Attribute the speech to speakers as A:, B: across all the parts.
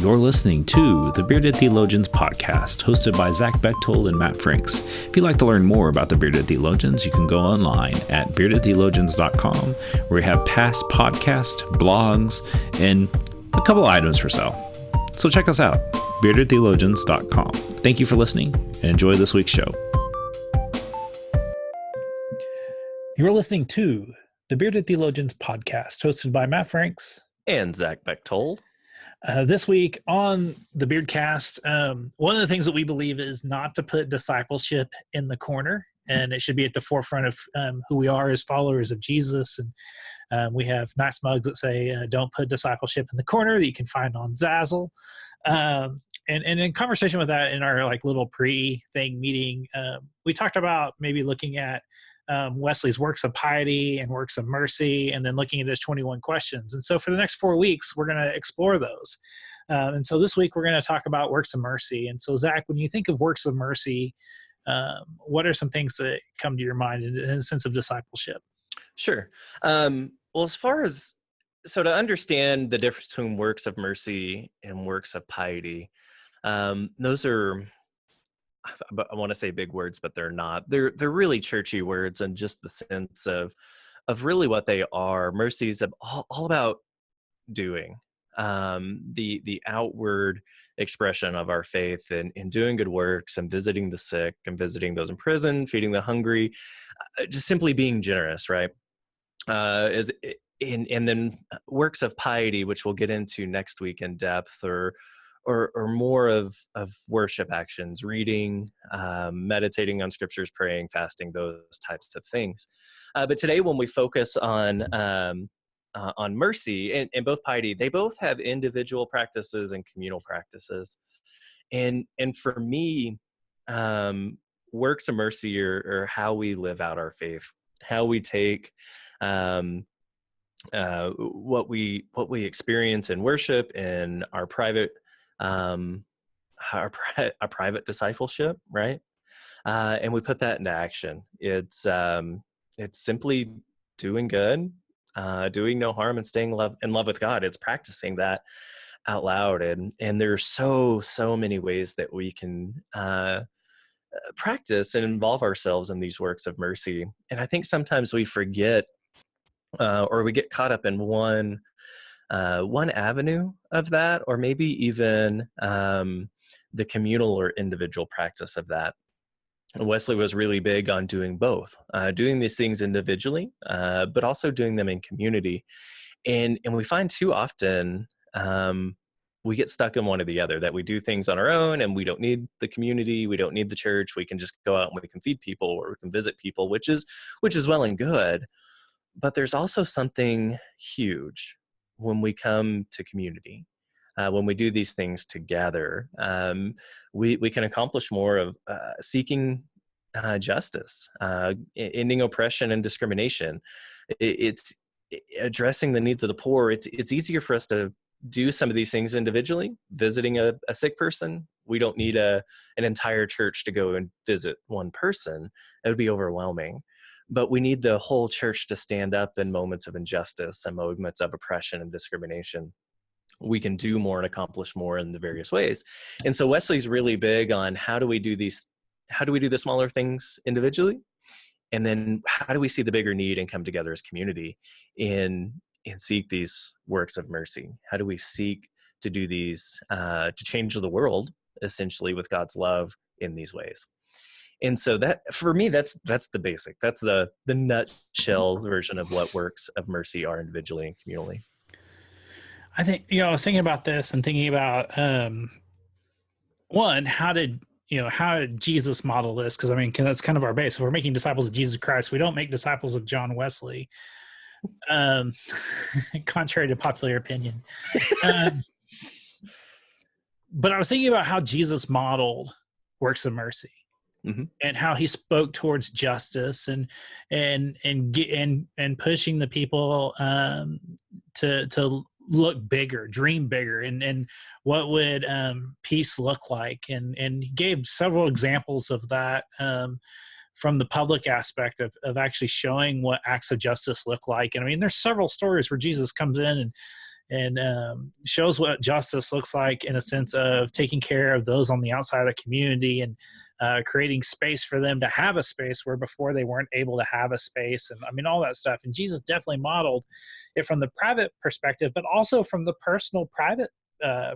A: You're listening to the Bearded Theologians podcast, hosted by Zach Bechtold and Matt Franks. If you'd like to learn more about the Bearded Theologians, you can go online at beardedtheologians.com, where we have past podcasts, blogs, and a couple items for sale. So check us out, beardedtheologians.com. Thank you for listening, and enjoy this week's show. You're listening to the Bearded Theologians podcast, hosted by Matt Franks
B: and Zach Bechtold.
A: This week on the Beardcast, one of the things that we believe is not to put discipleship in the corner, and it should be at the forefront of who we are as followers of Jesus. And we have nice mugs that say, don't put discipleship in the corner, that you can find on Zazzle. And in conversation with that, in our little pre-thing meeting, we talked about maybe looking at Wesley's works of piety and works of mercy, and then looking at his 21 questions. And so for the next 4 weeks, we're going to explore those. And so this week, we're going to talk about works of mercy. And so, Zach, when you think of works of mercy, what are some things that come to your mind in a sense of discipleship?
B: Sure. Well, to understand the difference between works of mercy and works of piety, those are, I want to say big words, but they're not. They're really churchy words, and just the sense of really what they are. Mercy is all about doing, the outward expression of our faith in doing good works and visiting the sick and visiting those in prison, feeding the hungry, just simply being generous, right? And then works of piety, which we'll get into next week in depth, or more of worship actions, reading, meditating on scriptures, praying, fasting, those types of things. But today, when we focus on mercy and both piety, they both have individual practices and communal practices. And for me, works of mercy are how we live out our faith, how we take what we experience in worship, in our private private discipleship, right? And we put that into action. It's simply doing good, doing no harm, and staying in love with God. It's practicing that out loud. And there's so many ways that we can practice and involve ourselves in these works of mercy. And I think sometimes we forget, or we get caught up in one avenue of that, or maybe even the communal or individual practice of that. Wesley was really big on doing both, doing these things individually, but also doing them in community. And we find too often we get stuck in one or the other, that we do things on our own and we don't need the community, we don't need the church, we can just go out and we can feed people or we can visit people, which is well and good. But there's also something huge when we come to community, when we do these things together. We can accomplish more of seeking justice, ending oppression and discrimination. It's addressing the needs of the poor. It's easier for us to do some of these things individually. Visiting a sick person, we don't need an entire church to go and visit one person. It would be overwhelming. But we need the whole church to stand up in moments of injustice and moments of oppression and discrimination. We can do more and accomplish more in the various ways. And so Wesley's really big on how do we do the smaller things individually? And then how do we see the bigger need and come together as community and seek these works of mercy? How do we seek to do these, to change the world, essentially, with God's love in these ways? And so that, for me, that's the basic. That's the nutshell version of what works of mercy are individually and communally.
A: I think, I was thinking about this and thinking about, one, how did Jesus model this? Because, that's kind of our base. If we're making disciples of Jesus Christ, we don't make disciples of John Wesley, contrary to popular opinion. But I was thinking about how Jesus modeled works of mercy. Mm-hmm. And how he spoke towards justice and pushing the people to look bigger, dream bigger, and what would peace look like, and he gave several examples of that from the public aspect of actually showing what acts of justice look like. And there's several stories where Jesus comes in and shows what justice looks like in a sense of taking care of those on the outside of the community and creating space for them to have a space where before they weren't able to have a space. And I mean, all that stuff. And Jesus definitely modeled it from the private perspective, but also from the personal private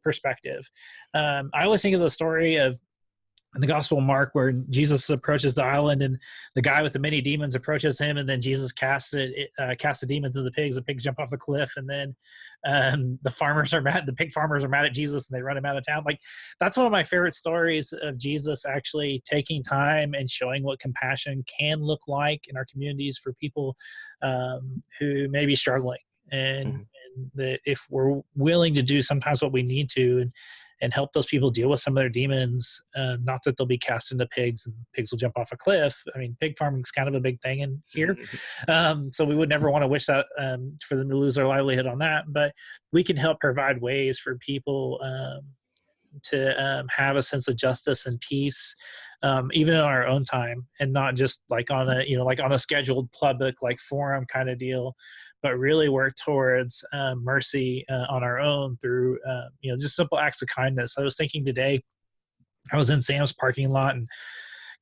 A: perspective. I always think of the story of in the Gospel of Mark, where Jesus approaches the island and the guy with the many demons approaches him, and then Jesus casts the demons into the pigs. The pigs jump off the cliff, and then the farmers are mad. The pig farmers are mad at Jesus, and they run him out of town. Like, that's one of my favorite stories of Jesus actually taking time and showing what compassion can look like in our communities for people who may be struggling, and that if we're willing to do sometimes what we need to, and help those people deal with some of their demons, not that they'll be cast into pigs and pigs will jump off a cliff. I mean, pig farming is kind of a big thing in here. So we would never want to wish that for them to lose their livelihood on that, but we can help provide ways for people to have a sense of justice and peace, even in our own time, and not just like on a scheduled public like forum kind of deal, but really work towards mercy on our own through just simple acts of kindness. I was thinking today, I was in Sam's parking lot and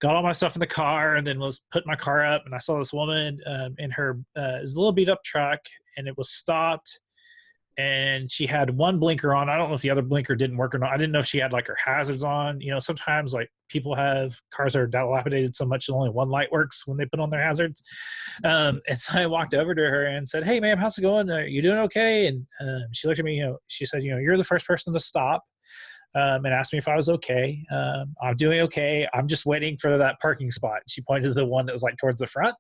A: got all my stuff in the car, and then was putting my car up, and I saw this woman in her it was a little beat up truck, and it was stopped. And she had one blinker on. I don't know if the other blinker didn't work or not. I didn't know if she had like her hazards on. Sometimes like people have cars that are dilapidated so much that only one light works when they put on their hazards. And so I walked over to her and said, "Hey, ma'am, how's it going? Are you doing okay?" And she looked at me. She said, "You're the first person to stop." And asked me if I was okay. I'm doing okay. I'm just waiting for that parking spot. She pointed to the one that was like towards the front.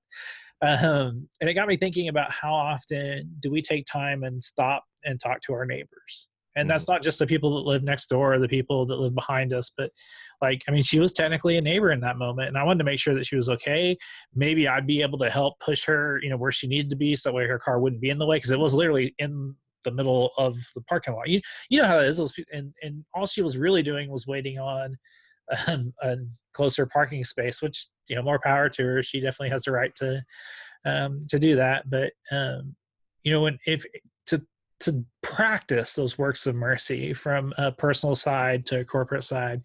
A: And it got me thinking about how often do we take time and stop and talk to our neighbors. And that's not just the people that live next door or the people that live behind us, but she was technically a neighbor in that moment. And I wanted to make sure that she was okay. Maybe I'd be able to help push her, where she needed to be, so that way her car wouldn't be in the way. Cause it was literally in the middle of the parking lot. You know how that is. And all she was really doing was waiting on a closer parking space, which, more power to her. She definitely has the right to do that. But, to practice those works of mercy from a personal side to a corporate side,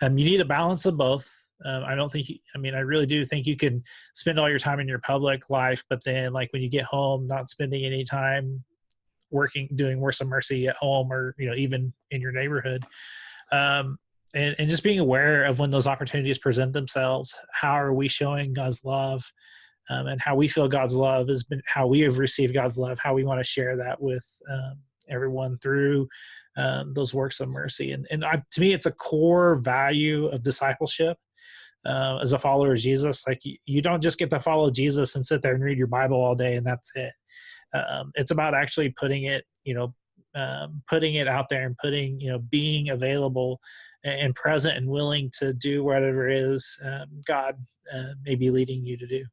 A: you need a balance of both. I really do think you can spend all your time in your public life, but then like when you get home, not spending any time doing works of mercy at home or, even in your neighborhood. And just being aware of when those opportunities present themselves. How are we showing God's love? And how we feel God's love has been how we have received God's love, how we want to share that with everyone through those works of mercy. And to me, it's a core value of discipleship as a follower of Jesus. Like you don't just get to follow Jesus and sit there and read your Bible all day and that's it. It's about actually putting it out there and being available and present and willing to do whatever it is God may be leading you to do.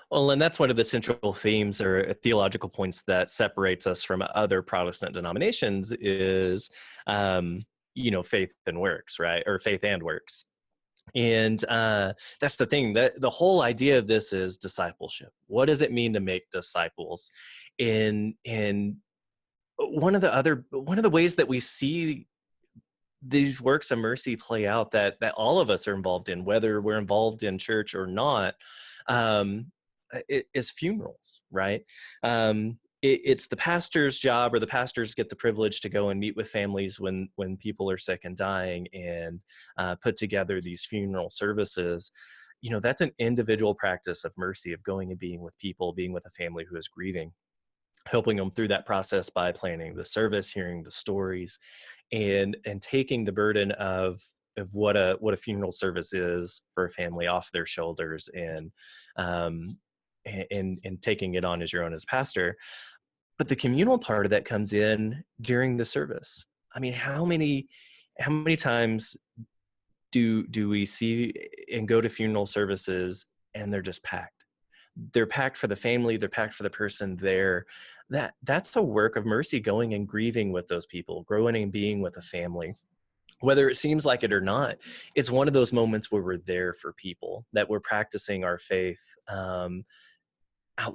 B: Well, and that's one of the central themes or theological points that separates us from other Protestant denominations is, faith and works, right? Or faith and works. And that's the thing, that the whole idea of this is discipleship. What does it mean to make disciples? And one of the ways that we see these works of mercy play out that all of us are involved in, whether we're involved in church or not, is funerals, right? It's the pastor's job, or the pastors get the privilege to go and meet with families when people are sick and dying, and put together these funeral services. That's an individual practice of mercy, of going and being with people, being with a family who is grieving, helping them through that process by planning the service, hearing the stories, and taking the burden of what a funeral service is for a family off their shoulders, and taking it on as your own as pastor. But the communal part of that comes in during the service. I mean, how many times do we see and go to funeral services and they're just packed? They're packed for the family, they're packed for the person there. That's a work of mercy, going and grieving with those people, growing and being with a family. Whether it seems like it or not, it's one of those moments where we're there for people, that we're practicing our faith out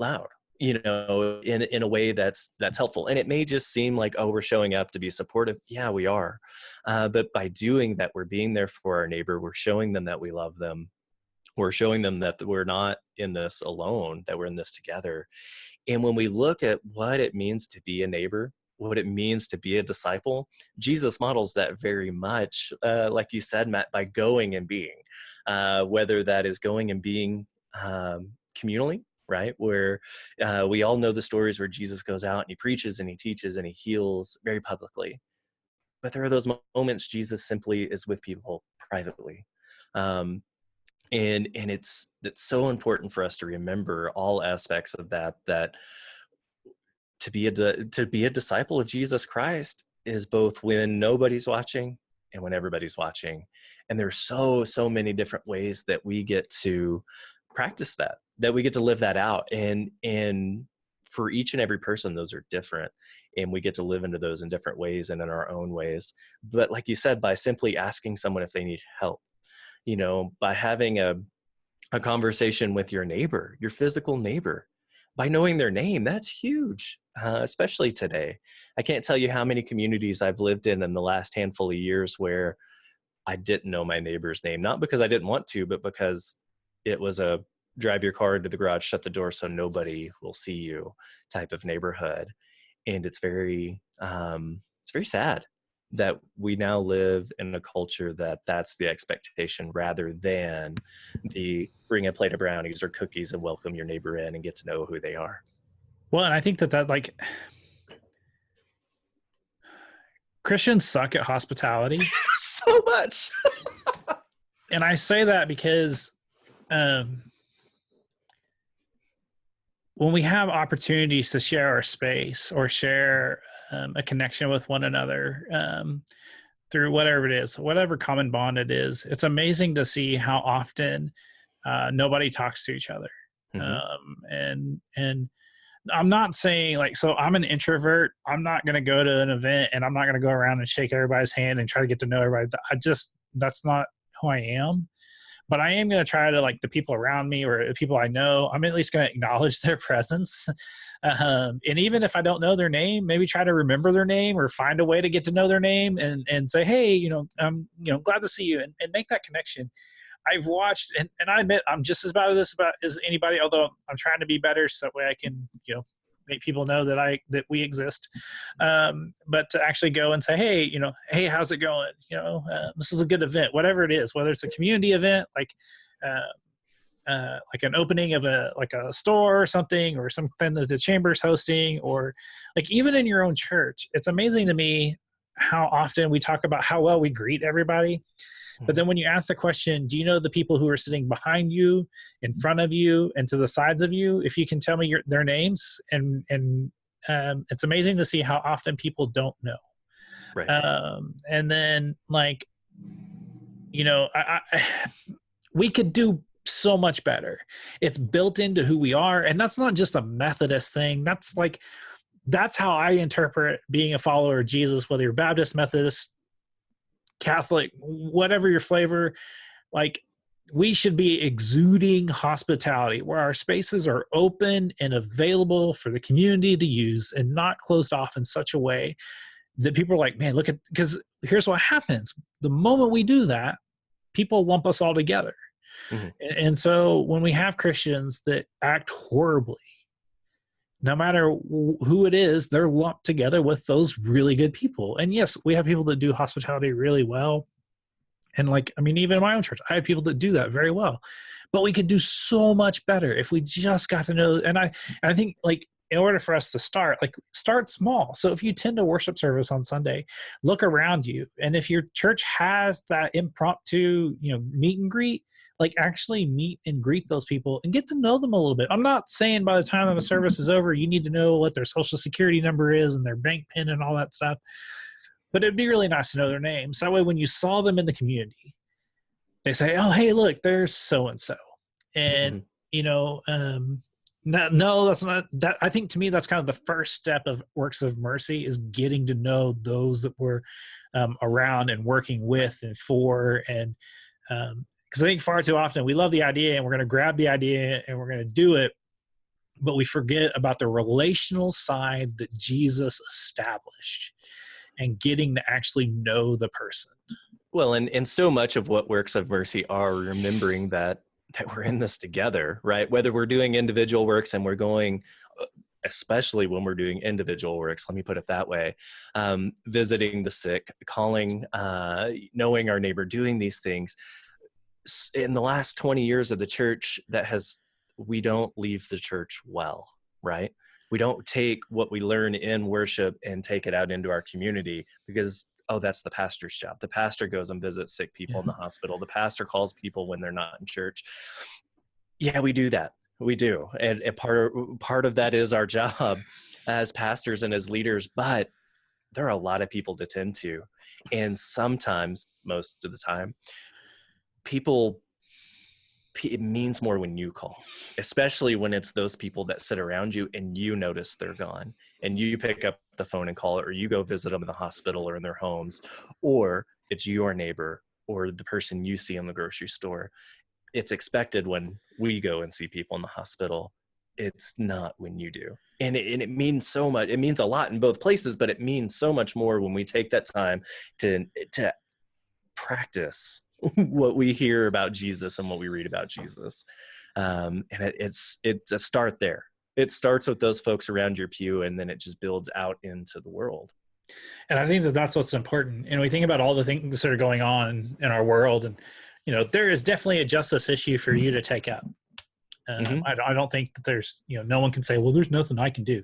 B: loud, in a way that's helpful. And it may just seem like, oh, we're showing up to be supportive. Yeah, we are. But by doing that, we're being there for our neighbor. We're showing them that we love them. We're showing them that we're not in this alone, that we're in this together. And when we look at what it means to be a neighbor, what it means to be a disciple, Jesus models that very much, like you said, Matt, by going and being, whether that is going and being communally, right? Where we all know the stories where Jesus goes out and he preaches and he teaches and he heals very publicly. But there are those moments Jesus simply is with people privately. And it's so important for us to remember all aspects of that to be a disciple of Jesus Christ is both when nobody's watching and when everybody's watching. And there's so many different ways that we get to practice that we get to live that out. And for each and every person, those are different, and we get to live into those in different ways and in our own ways. But like you said, by simply asking someone if they need help, by having a conversation with your neighbor, your physical neighbor, by knowing their name, that's huge, especially today. I can't tell you how many communities I've lived in the last handful of years where I didn't know my neighbor's name, not because I didn't want to, but because it was a drive your car into the garage, shut the door so nobody will see you type of neighborhood. And it's very sad that we now live in a culture that's the expectation rather than the bring a plate of brownies or cookies and welcome your neighbor in and get to know who they are.
A: Well, and I think that like Christians suck at hospitality
B: so much.
A: And I say that because when we have opportunities to share our space or share a connection with one another through whatever it is, whatever common bond it is, it's amazing to see how often nobody talks to each other. And I'm not saying like, so I'm an introvert. I'm not going to go to an event and I'm not going to go around and shake everybody's hand and try to get to know everybody. That's not who I am. But I am going to try to, like, the people around me or the people I know, I'm at least going to acknowledge their presence. And even if I don't know their name, maybe try to remember their name or find a way to get to know their name and say, hey, I'm glad to see you, and make that connection. I've watched, and I admit I'm just as bad at this as anybody, although I'm trying to be better so that way I can, make people know that we exist. But to actually go and say, hey, how's it going? This is a good event, whatever it is, whether it's a community event, like an opening of a store or something, or something that the chamber's hosting, or like even in your own church. It's amazing to me how often we talk about how well we greet everybody. But then when you ask the question, do you know the people who are sitting behind you, in front of you, and to the sides of you? If you can tell me their names, and it's amazing to see how often people don't know.
B: Right.
A: And then, like, we could do so much better. It's built into who we are. And that's not just a Methodist thing. That's how I interpret being a follower of Jesus, whether you're Baptist, Methodist, Catholic, whatever your flavor. Like, we should be exuding hospitality where our spaces are open and available for the community to use and not closed off in such a way that people are like, man, because here's what happens. The moment we do that, people lump us all together. And so when we have Christians that act horribly, no matter who it is, they're lumped together with those really good people. And yes, we have people that do hospitality really well. And even in my own church, I have people that do that very well. But we could do so much better if we just got to know. And I think, like, in order for us to start small. So if you attend a worship service on Sunday, look around you. And if your church has that impromptu, meet and greet, like, actually meet and greet those people and get to know them a little bit. I'm not saying by the time the service is over, you need to know what their social security number is and their bank PIN and all that stuff. But it'd be really nice to know their names. That way, when you saw them in the community, they say, oh, hey, look, there's so-and-so. And, no, that's not that. I think, to me, that's kind of the first step of works of mercy, is getting to know those that we're around and working with and for. And because I think far too often we love the idea and we're going to grab the idea and we're going to do it. but we forget about the relational side that Jesus established and getting to actually know the person.
B: Well, and so much of what works of mercy are remembering that we're in this together, right? Whether we're doing individual works and we're going, especially when we're doing individual works, let me put it that way, visiting the sick, calling, knowing our neighbor, doing these things. In the last 20 years of the church, we don't leave the church well, right? We don't take what we learn in worship and take it out into our community because, oh, that's the pastor's job. The pastor goes and visits sick people in the hospital. The pastor calls people when they're not in church. Yeah, we do that. We do. And part of that is our job as pastors and as leaders, but there are a lot of people to tend to. And sometimes, most of the time, it means more when you call, especially when it's those people that sit around you and you notice they're gone and you pick up the phone and call it, or you go visit them in the hospital or in their homes, or it's your neighbor or the person you see in the grocery store. It's expected when we go and see people in the hospital. It's not when you do. And it means so much. It means a lot in both places, but it means so much more when we take that time to practice what we hear about Jesus and what we read about Jesus. And it's a start there. It starts with those folks around your pew, and then it just builds out into the world.
A: And I think that that's what's important. And we think about all the things that are going on in our world, and there is definitely a justice issue for you to take up. I don't think that there's, no one can say, well, there's nothing I can do.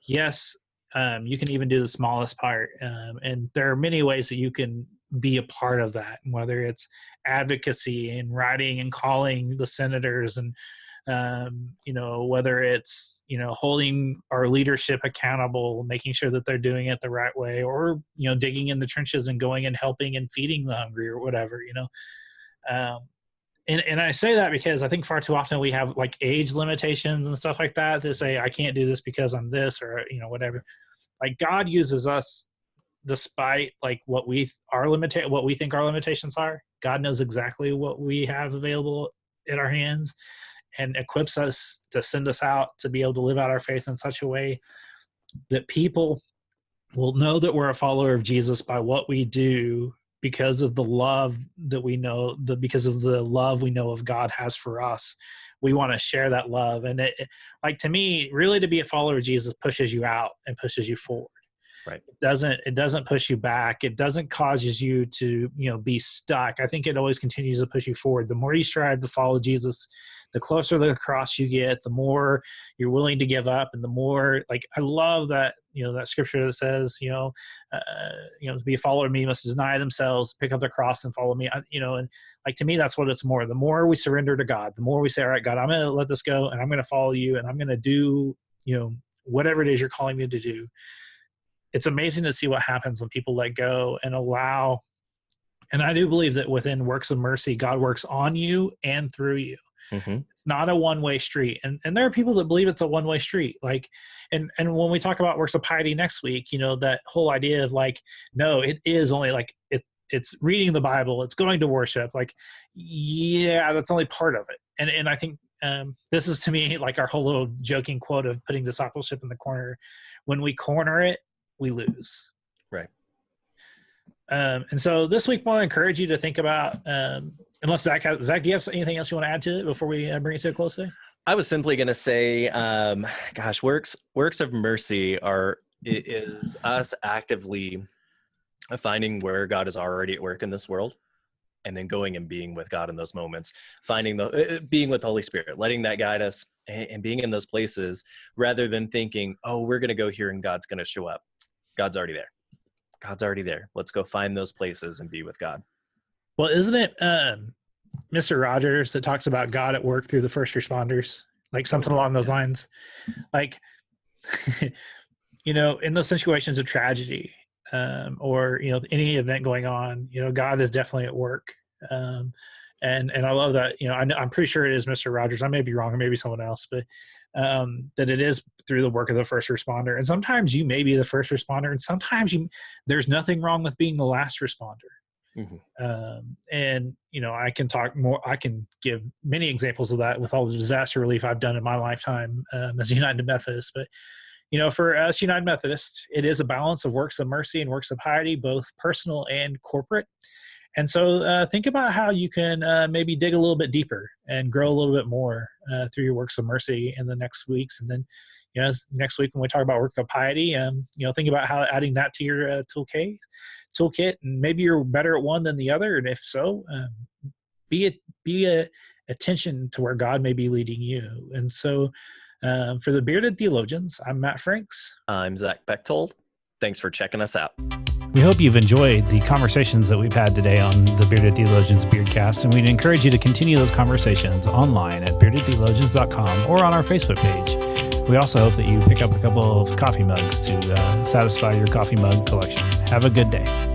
A: Yes, you can even do the smallest part. And there are many ways that you can be a part of that, whether it's advocacy and writing and calling the senators and, whether it's, holding our leadership accountable, making sure that they're doing it the right way, or, digging in the trenches and going and helping and feeding the hungry or whatever, And I say that because I think far too often we have like age limitations and stuff like that to say, I can't do this because I'm this or, whatever. Like God uses us despite like what we think our limitations are. God knows exactly what we have available in our hands and equips us to send us out to be able to live out our faith in such a way that people will know that we're a follower of Jesus by what we do, because of the love that we know, because of the love we know of God has for us. We want to share that love. And to me, really to be a follower of Jesus pushes you out and pushes you forward.
B: Right.
A: It doesn't push you back. It doesn't cause you to, be stuck. I think it always continues to push you forward. The more you strive to follow Jesus, the closer to the cross you get, the more you're willing to give up. And the more, I love that, that scripture that says, to be a follower of me must deny themselves, pick up their cross and follow me. And to me, that's what it's more. The more we surrender to God, the more we say, all right, God, I'm going to let this go and I'm going to follow you and I'm going to do, whatever it is you're calling me to do. It's amazing to see what happens when people let go and allow. And I do believe that within works of mercy, God works on you and through you. Mm-hmm. It's not a one-way street. And there are people that believe it's a one-way street. And when we talk about works of piety next week, that whole idea of no, it is only it's reading the Bible, it's going to worship. Yeah, that's only part of it. And I think this is to me our whole little joking quote of putting discipleship in the corner. When we corner it, we lose.
B: Right.
A: And so this week, I want to encourage you to think about, unless Zach, do you have anything else you want to add to it before we bring it to a close today?
B: I was simply going to say, works of mercy is us actively finding where God is already at work in this world, and then going and being with God in those moments, being with the Holy Spirit, letting that guide us and being in those places rather than thinking, oh, we're going to go here and God's going to show up. God's already there. God's already there. Let's go find those places and be with God.
A: Well, isn't it Mr. Rogers that talks about God at work through the first responders? Something along those lines. In those situations of tragedy or, any event going on, God is definitely at work. And I love that, I'm pretty sure it is Mr. Rogers. I may be wrong, or maybe someone else, but that it is through the work of the first responder. And sometimes you may be the first responder, and sometimes there's nothing wrong with being the last responder. And, I can talk more, I can give many examples of that with all the disaster relief I've done in my lifetime as a United Methodist. But, for us United Methodists, it is a balance of works of mercy and works of piety, both personal and corporate. And so think about how you can maybe dig a little bit deeper and grow a little bit more through your works of mercy in the next weeks. And then, next week when we talk about work of piety, think about how adding that to your toolkit, and maybe you're better at one than the other. And if so, be attention to where God may be leading you. And so for the Bearded Theologians, I'm Matt Franks.
B: I'm Zach Bechtold. Thanks for checking us out.
C: We hope you've enjoyed the conversations that we've had today on the Bearded Theologians Beardcast, and we'd encourage you to continue those conversations online at beardedtheologians.com or on our Facebook page. We also hope that you pick up a couple of coffee mugs to satisfy your coffee mug collection. Have a good day.